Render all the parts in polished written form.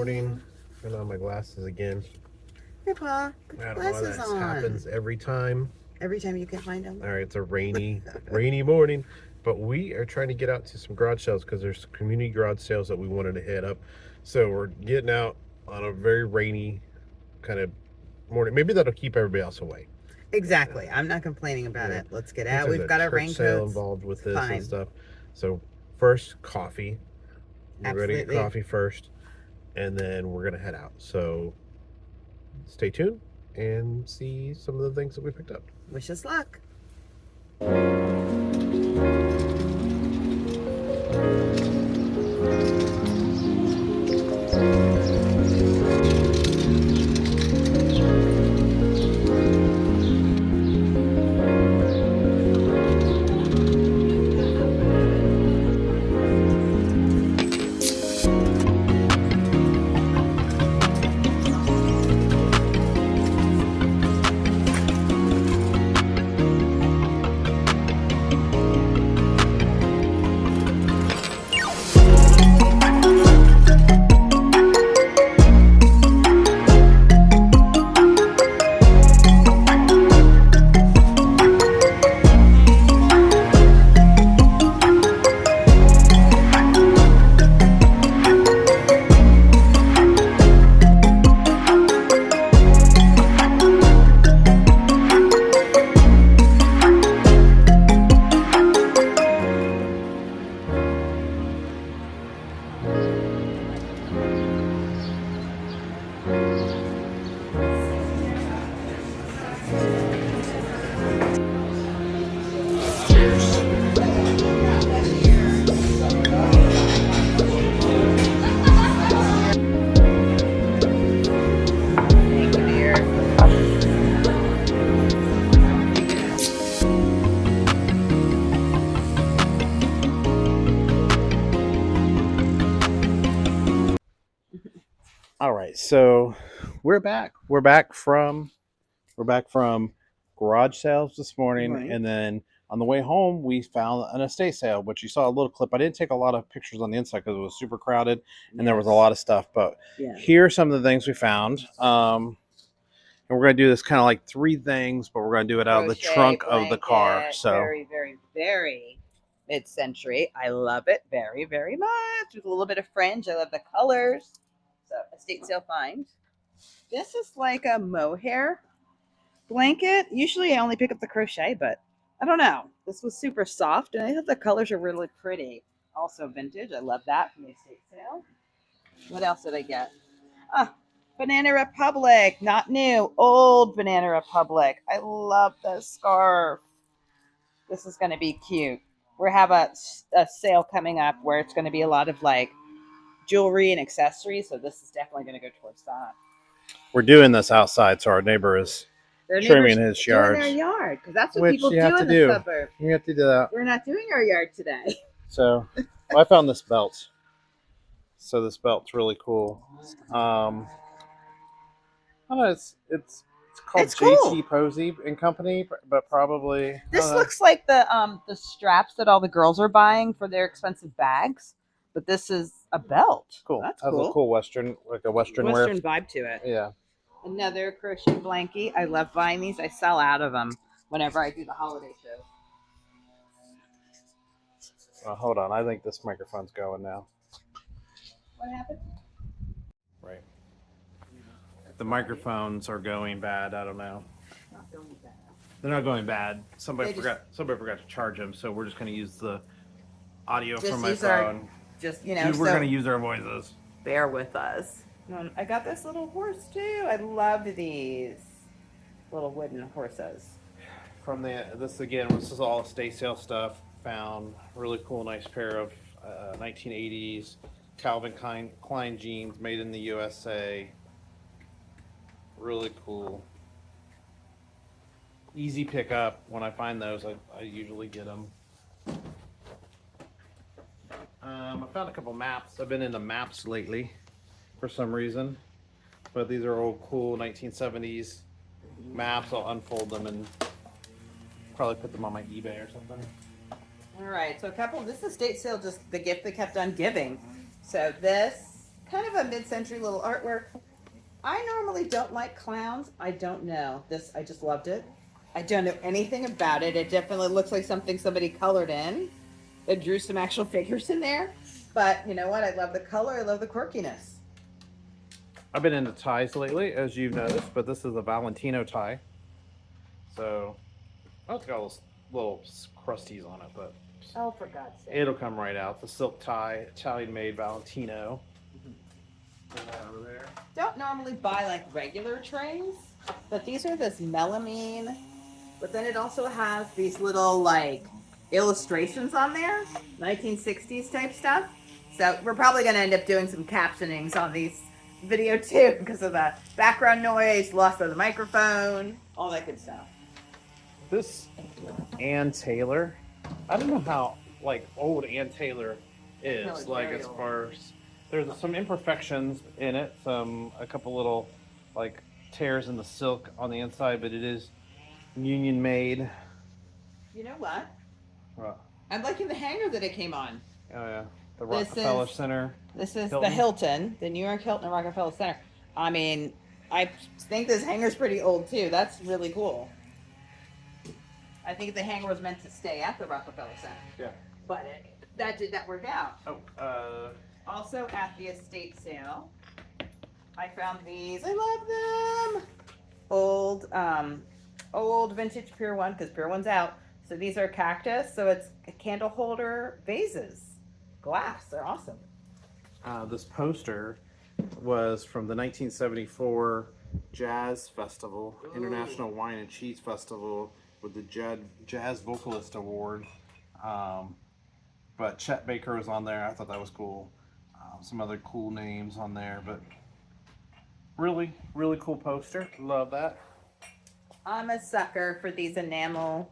morning. Put on my glasses again. Hey, Pa, put I your don't know why glasses that on. happens every time. Every time you can find them. All right, it's a rainy morning, but we are trying to get out to some garage sales because there's community garage sales that we wanted to head up. So we're getting out on a very rainy kind of morning. Maybe that'll keep everybody else away. Exactly. I'm not complaining about Yeah. it. Let's I get think out. there's We've a got our church sale raincoats. involved with It's this and fine. stuff. So first, coffee. We're going to get Absolutely. coffee first, and then we're going to head out. So stay tuned and see some of the things that we picked up. Wish us luck. Thank you, dear. All right, so we're back. We're back from garage sales this morning, Morning. and then on the way home we found an estate sale, which you saw a little clip. I didn't take a lot of pictures on the inside because it was super crowded and there was a lot of stuff. But Yeah. here are some of the things we found. And we're gonna do this kind of like three things, but we're gonna do it out of the trunk of the car. So very, very, very mid-century. I love it very, very much. With a little bit of fringe. I love the colors. So estate sale find. This is like a mohair blanket. Usually I only pick up the crochet, but I don't know. This was super soft, and I thought the colors are really pretty. Also vintage. I love that from the estate sale. What else did I get? Ah, Banana Republic, not new, old Banana Republic. I love this scarf. This is going to be cute. We have a sale coming up where it's going to be a lot of like jewelry and accessories, so this is definitely going to go towards that. we're doing this outside, so our neighbor is Their trimming neighbors his doing yard, their yard because that's what which people you have do to in the do. suburb. You have to do that. We're not doing our yard today. So I found this belt. So this belt's really cool. I don't know, it's called It's JT cool. Posey and Company, but probably I This don't know. looks like the straps that all the girls are buying for their expensive bags, but this is a belt. Cool. That's Has cool. a cool Western, like a Western wear. Western vibe to it. Yeah. Another crochet blankie. I love buying these. I sell out of them whenever I do the holiday shows. Hold on. I think this microphone's going now. What happened? Right. The microphones are going bad. I don't know. Not going bad. They're not going bad. Somebody They forgot. Somebody forgot to charge them, so we're just gonna use the audio Just from my use our- phone. Just Dude, we're gonna use our voices. bear with us. I got this little horse too. I love these little wooden horses. From this again, this is all estate sale stuff. Found really cool, nice pair of 1980s Calvin Klein jeans made in the USA. Really cool. Easy pickup. When I find those, I usually get them. I found a couple maps. I've been into maps lately for some reason. But these are old cool 1970s maps. I'll unfold them and probably put them on my eBay or something. All right, so this estate sale, just the gift that kept on giving. So this kind of a mid-century little artwork. I normally don't like clowns. I don't know. This, I just loved it. I don't know anything about it. It definitely looks like something somebody colored in. It drew some actual figures in there. But you know what? I love the color. I love the quirkiness. I've been into ties lately, as you've noticed, but this is a Valentino tie. So, oh, it's got little crusties on it, but Oh, for God's sake. it'll come right out. The silk tie, Italian-made Valentino. Put that over there. Don't normally buy like regular trays, but these are this melamine. But then it also has these little like illustrations on there, 1960s type stuff. So we're probably going to end up doing some captionings on these video too because of the background noise, loss of the microphone, all that good stuff. This Ann Taylor, I don't know how like old Ann Taylor is. No, it's Like very as old. far as there's some imperfections in it, a couple little like tears in the silk on the inside, but it is union made. You know what? Oh I'm liking the hanger that it came on. yeah, the This Rockefeller is- Center. This is Hilton. the Hilton, the New York Hilton Rockefeller Center. I mean, I think this hanger's pretty old too. That's really cool. I think the hanger was meant to stay at the Rockefeller Center, Yeah. but that did not work out. Oh, Also at the estate sale, I found these. I love them. Old vintage Pier 1 because Pier 1's out. So these are cactus. So it's a candle holder vases, glass. They're awesome. this poster was from the 1974 Jazz Festival, International Wine and Cheese Festival, with the Jazz Vocalist Award. But Chet Baker was on there. I thought that was cool. Some other cool names on there, but really, really cool poster. Love that. I'm a sucker for these enamel,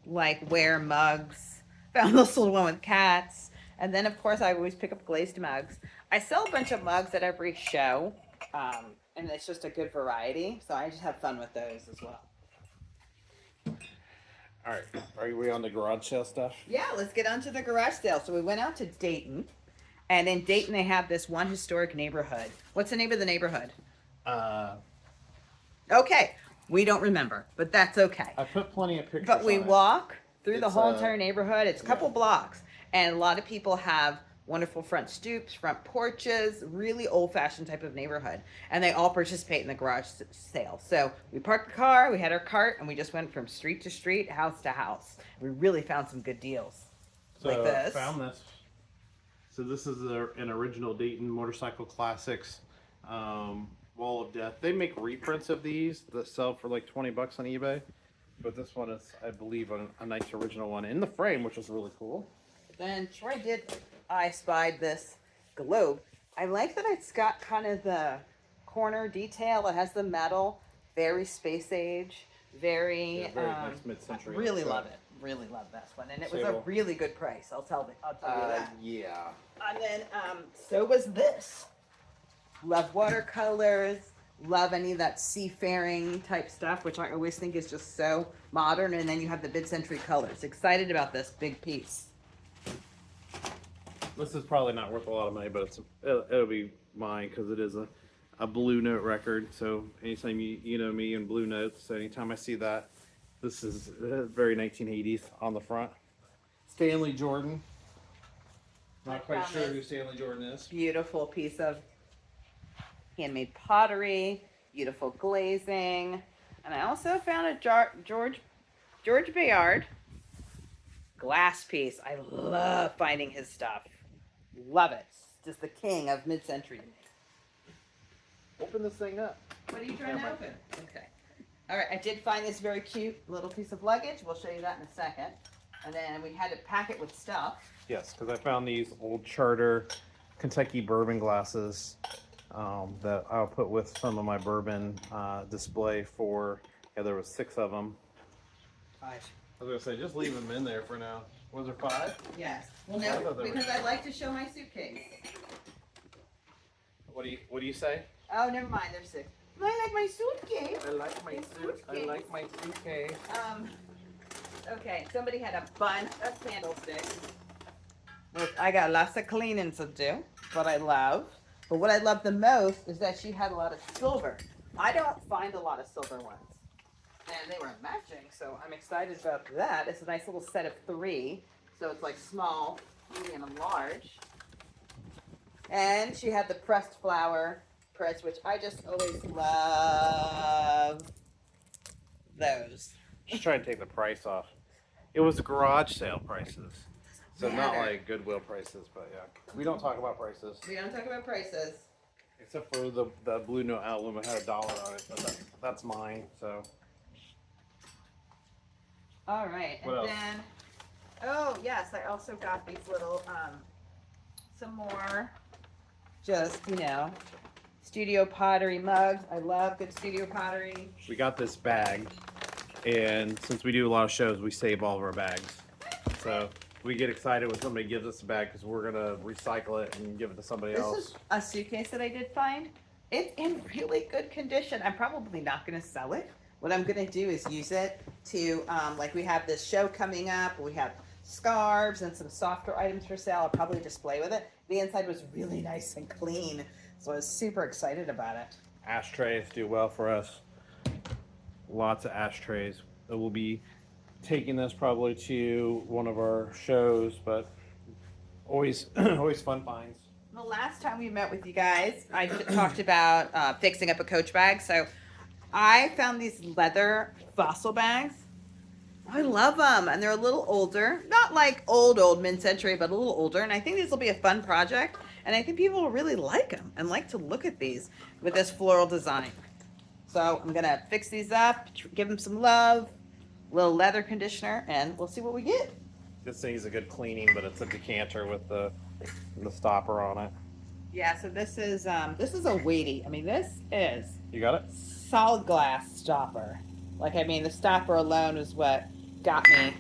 like wear mugs. Found this little one with cats. And then, of course, I always pick up glazed mugs. I sell a bunch of mugs at every show, and it's just a good variety. So I just have fun with those as well. All right, are we on the garage sale stuff? Yeah, let's get on to the garage sale. So we went out to Dayton, and in Dayton they have this one historic neighborhood. What's the name of the neighborhood? Okay, we don't remember, but that's okay. I put plenty of pictures. But we on it. walk through the It's, whole entire neighborhood. It's a couple yeah. blocks, and a lot of people have wonderful front stoops, front porches, really old-fashioned type of neighborhood, and they all participate in the garage sale. So we parked the car, we had our cart, and we just went from street to street, house to house. We really found some good deals. So like this. Found this. So this is an original Dayton Motorcycle Classics Wall of Death. They make reprints of these that sell for like $20 on eBay, but this one is, I believe, a nice original one in the frame, which is really cool. Then I spied this globe. I like that it's got kind of the corner detail. It has the metal, very space age, very, Yeah, very nice mid-century. really love it. Really love this one, and it was a Sable. really good price. I'll tell you that. Yeah. And then, so was this. Love watercolors. Love any of that seafaring type stuff, which I always think is just so modern. And then you have the mid-century colors. Excited about this big piece. This is probably not worth a lot of money, but it'll be mine because it is a Blue Note record. So anytime you know me and Blue Notes, so anytime I see that, this is very 1980s on the front. Stanley Jordan. Not quite sure who Stanley Jordan is. Beautiful piece of handmade pottery, beautiful glazing, and I also found a George Bayard glass piece. I love finding his stuff. Love it. Just the king of mid-century to me. Open this thing up. What are you trying to open? Okay. All right, I did find this very cute little piece of luggage. We'll show you that in a second. And then we had to pack it with stuff. Yes, because I found these old Charter Kentucky bourbon glasses that I'll put with some of my bourbon display for. Yeah, there was 6 of them. 5. I was gonna say just leave them in there for now. Was there 5? Yes. Well, I no, thought they were- because I like to show my suitcase. What do you say? Oh, never mind. There's 6. I like my suitcase. I like my suit. I like my suitcase. Okay, somebody had a bunch of candlesticks, which I got lots of cleaning to do, but I love. But what I love the most is that she had a lot of silver. I don't find a lot of silver ones. And they were matching, so I'm excited about that. It's a nice little set of 3. So it's like small, medium, and large. And she had the pressed flower press, which I just always love those. Just trying to take the price off. It was garage sale prices. So not Matter. like Goodwill prices, but yeah. We don't talk about prices. We don't talk about prices. Except for the Blue Note album, it had $1 on it, but that's mine, so. All right, What and else? then, oh yes, I also got these little, some more, just, studio pottery mugs. I love good studio pottery. We got this bag, and since we do a lot of shows, we save all of our bags. So we get excited when somebody gives us a bag because we're gonna recycle it and give it to somebody This else. is a suitcase that I did find. It's in really good condition. I'm probably not going to sell it. What I'm going to do is use it to, like we have this show coming up. We have scarves and some softer items for sale. I'll probably display with it. The inside was really nice and clean, so I was super excited about it. Ashtrays do well for us. Lots of ashtrays. We'll be taking this probably to one of our shows, but always always fun finds. The last time we met with you guys, I talked about fixing up a Coach bag. So I found these leather fossil bags. I love them, and they're a little older, not like old mid-century, but a little older. And I think these will be a fun project, and I think people will really like them and like to look at these with this floral design. So I'm gonna fix these up, give them some love, a little leather conditioner, and we'll see what we get. This thing is a good cleaning, but it's a decanter with the stopper on it. Yeah, so this is a weighty. I mean, this is You got it? solid glass stopper. Like, I mean, the stopper alone is what got me,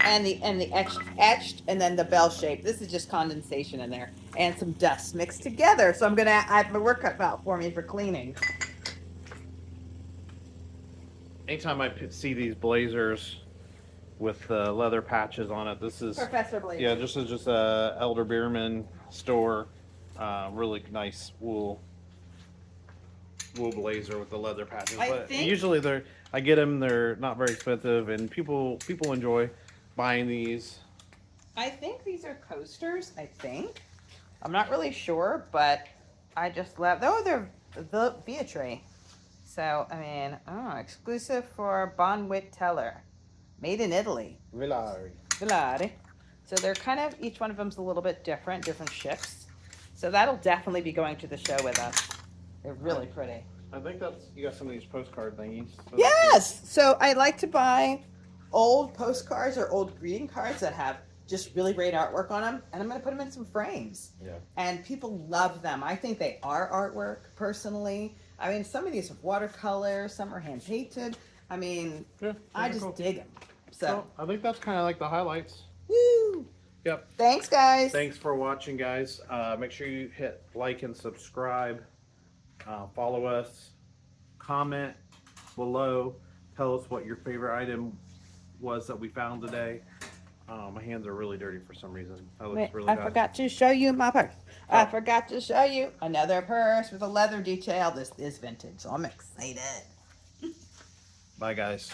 and the etched, and then the bell shape. This is just condensation in there and some dust mixed together. So I have my work cut out for me for cleaning. Anytime I see these blazers with the leather patches on it, this is Professor Blaze. yeah, this is just a Elder Beerman store. Really nice wool blazer with the leather patches. But usually I get them. They're not very expensive, and people enjoy buying these. I think these are coasters. I think. I'm not really sure, but I just love. Oh, they're the Beatrice. So I mean, exclusive for Bonwit Teller, made in Italy. Villari. Villari. So they're kind of, each one of them's a little bit different ships. So that'll definitely be going to the show with us. They're really pretty. I think you got some of these postcard thingies. Yes. So I like to buy old postcards or old greeting cards that have just really great artwork on them, and I'm going to put them in some frames. Yeah. And people love them. I think they are artwork, personally. I mean, some of these are watercolor, some are hand painted. I mean, Yeah, I just dig them. So, I think that's kind of like the highlights. woo! Yep. Thanks, guys. Thanks for watching, guys. Make sure you hit like and subscribe. Follow us. Comment below. Tell us what your favorite item was that we found today. My hands are really dirty for some reason. That looks Wait, really I bad. forgot to show you my purse. I Oh. forgot to show you another purse with a leather detail. This is vintage, so I'm excited. Bye, guys.